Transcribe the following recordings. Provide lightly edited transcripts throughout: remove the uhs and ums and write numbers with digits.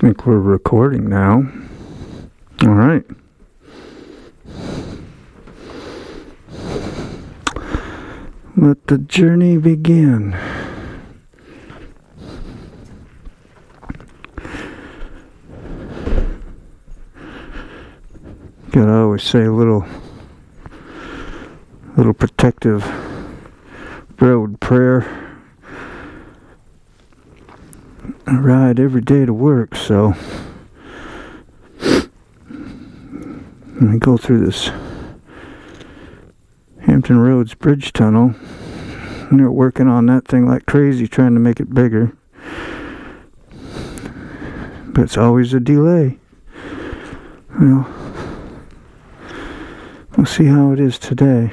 think we're recording now. All right. Let the journey begin. Gotta always say a little protective road prayer. I ride every day to work, so I go through this Hampton Roads Bridge Tunnel, and they're working on that thing like crazy, trying to make it bigger. But it's always a delay. Well, we'll see how it is today.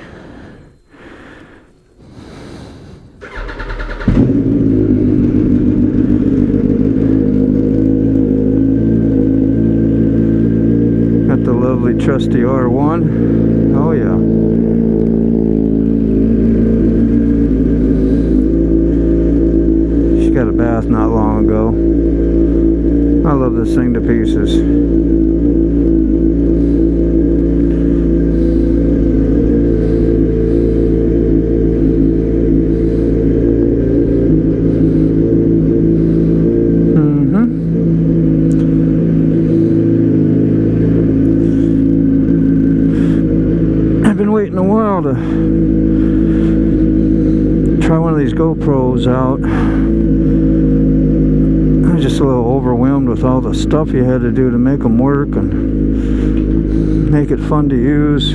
Got the lovely trusty R1. Oh yeah. She got a bath not long ago. I love this thing to pieces. Waiting a while to try one of these GoPros out. I was just a little overwhelmed with all the stuff you had to do to make them work and make it fun to use,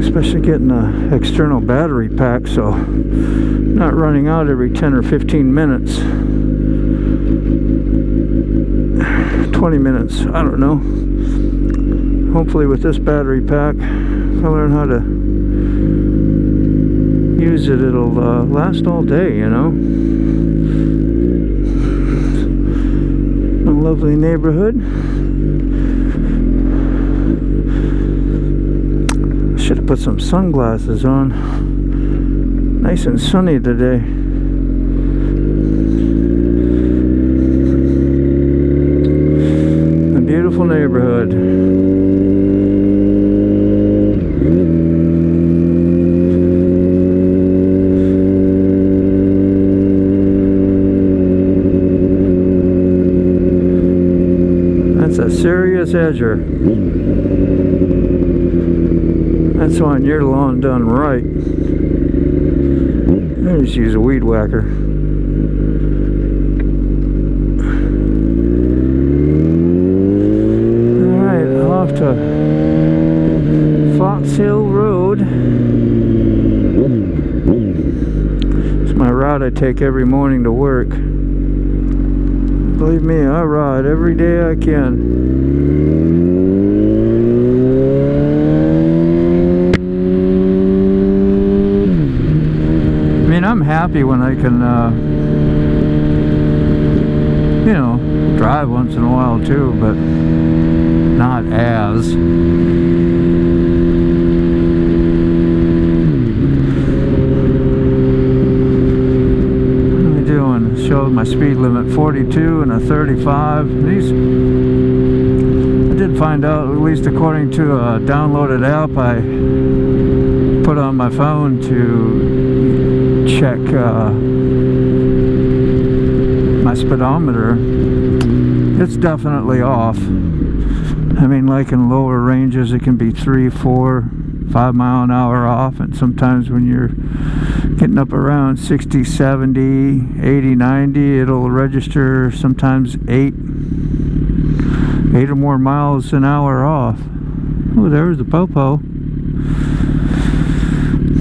especially getting an external battery pack, so not running out every 10 or 15 minutes, 20 minutes, I don't know. Hopefully with this battery pack, if I learn how to use it, it'll last all day, you know. A lovely neighborhood. Should have put some sunglasses on. Nice and sunny today. A beautiful neighborhood. A serious edger. That's on your lawn done right. I just use a weed whacker. Alright, off to Fox Hill Road. It's my route I take every morning to work. Believe me, I ride every day I can. I mean, I'm happy when I can, you know, drive once in a while too, but not as. Showed my speed limit 42 and a 35. These, I did find out, at least according to a downloaded app I put on my phone to check my speedometer, it's definitely off. I mean, like in lower ranges it can be 3, 4, 5 mile an hour off, and sometimes when you're getting up around 60, 70, 80, 90, it'll register sometimes 8 or more miles an hour off. Oh, there's the popo.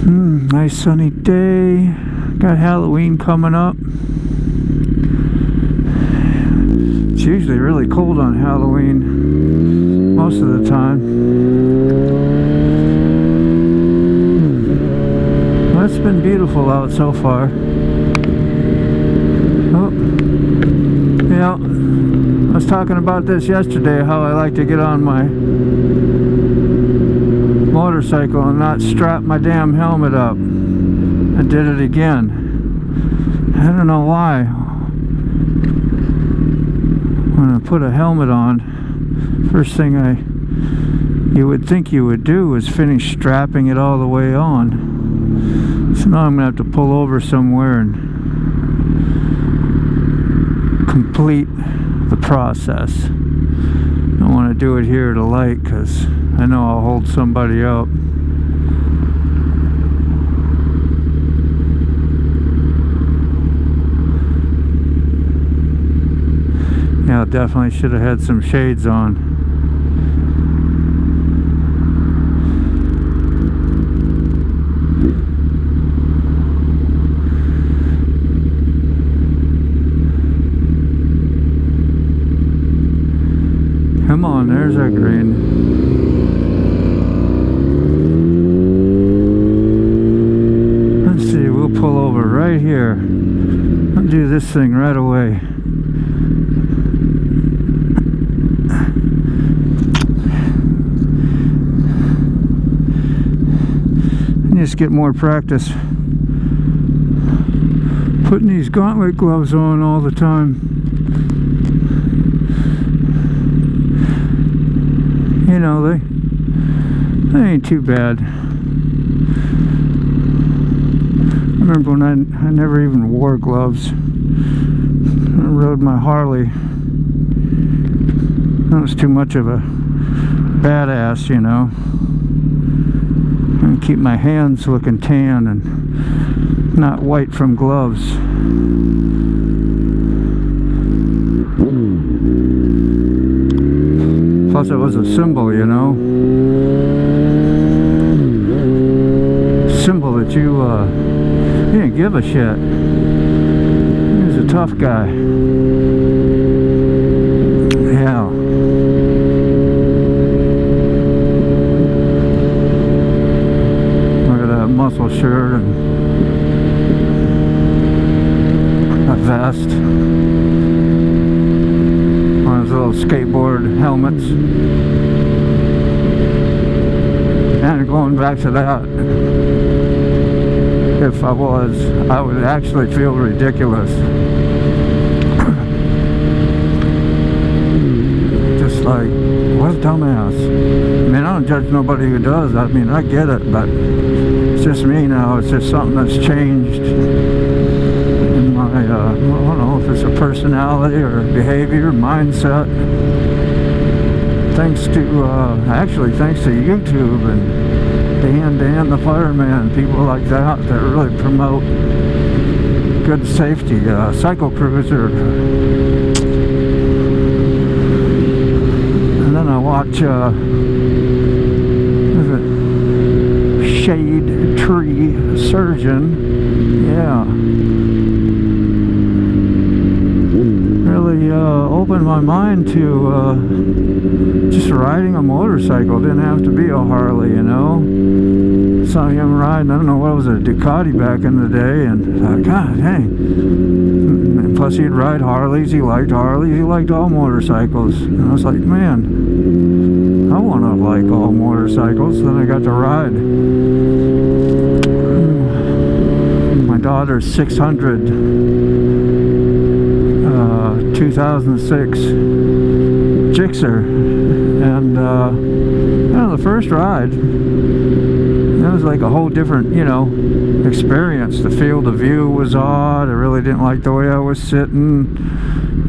Nice sunny day. Got Halloween coming up. It's usually really cold on Halloween most of the time. It's been beautiful out so far. Oh, yeah, I was talking about this yesterday, how I like to get on my motorcycle and not strap my damn helmet up. I did it again. I don't know why. when I put a helmet on, first thing you would think you would do is finish strapping it all the way on. So now I'm gonna have to pull over somewhere and complete the process. I don't want to do it here at a light because I know I'll hold somebody up. Yeah, definitely should have had some shades on. Come on, there's our green. Let's see, we'll pull over right here. I'll do this thing right away. Just get more practice putting these gauntlet gloves on all the time. You know, they ain't too bad. I remember when I never even wore gloves. I rode my Harley. I was too much of a badass, you know. And keep my hands looking tan and not white from gloves. Plus it was a symbol, you know. Symbol that you didn't give a shit. He was a tough guy. Yeah. Muscle shirt and a vest, one of those little skateboard helmets. And going back to that, if I would actually feel ridiculous. Just like, what a dumbass. I mean, I don't judge nobody who does. I mean, I get it, but it's just me now. It's just something that's changed in my, I don't know if it's a personality or behavior, mindset. Thanks to YouTube and Dan the fireman, people like that really promote good safety. Cycle cruiser. And then I watch, Shade Tree Surgeon. Yeah. Really opened my mind to just riding a motorcycle. Didn't have to be a Harley, you know. Saw him riding, I don't know what was, a Ducati back in the day, and I thought, God dang. And plus he'd ride Harleys, he liked Harleys, he liked all motorcycles. And I was like, man, I want to like all motorcycles. Then I got to ride my daughter's 600 2006 Gixxer, and you know, the first ride, it was like a whole different, you know, experience. The field of view was odd. I really didn't like the way I was sitting,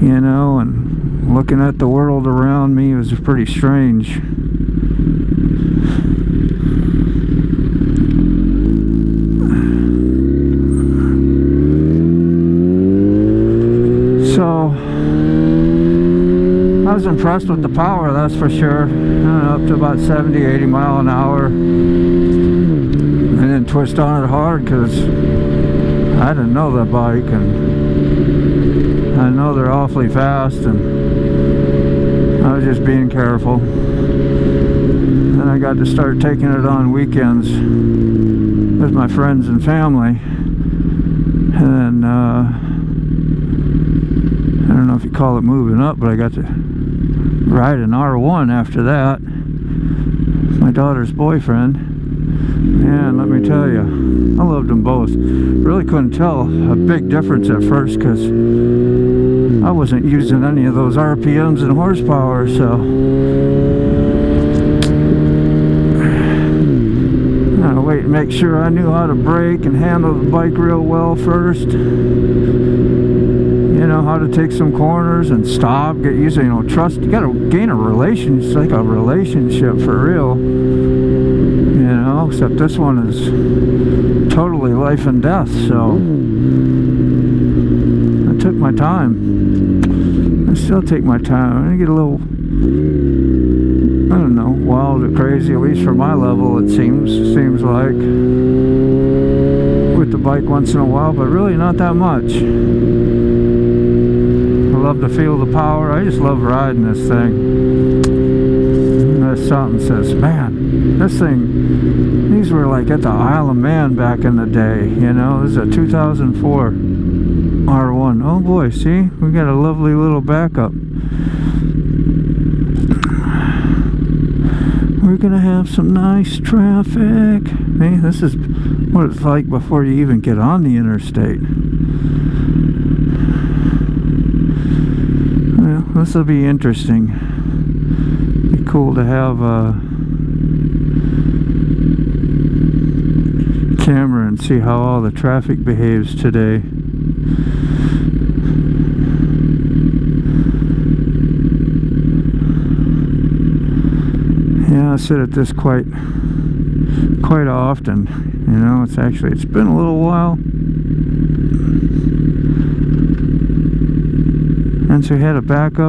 you know, and looking at the world around me was pretty strange. So I was impressed with the power, that's for sure. Up to about 70, 80 mile an hour. And then twist on it hard because I didn't know that bike, and I know they're awfully fast, and I was just being careful. Then I got to start taking it on weekends with my friends and family. And then I don't know if you call it moving up, but I got to ride an R1 after that. My daughter's boyfriend. And let me tell you, I loved them both. Really couldn't tell a big difference at first because I I wasn't using any of those RPMs and horsepower, so I'll wait and make sure I knew how to brake and handle the bike real well first. You know, how to take some corners and stop, get used to, you know, trust. You gotta gain a relationship. It's like a relationship for real. You know, except this one is totally life and death, so I took my time. I still take my time. I'm gonna get a little, I don't know, wild or crazy, at least for my level it seems like, with the bike once in a while, but really not that much. I love to feel the power. I just love riding this thing. There's something says, man, this thing, these were like at the Isle of Man back in the day, you know. This is a 2004 R1. Oh boy, see, we got a lovely little backup. We're gonna have some nice traffic. Hey, this is what it's like before you even get on the interstate. Well, this will be interesting. Be cool to have a camera and see how all the traffic behaves today. Yeah, I sit at this quite often. You know, it's been a little while. And so we had a backup.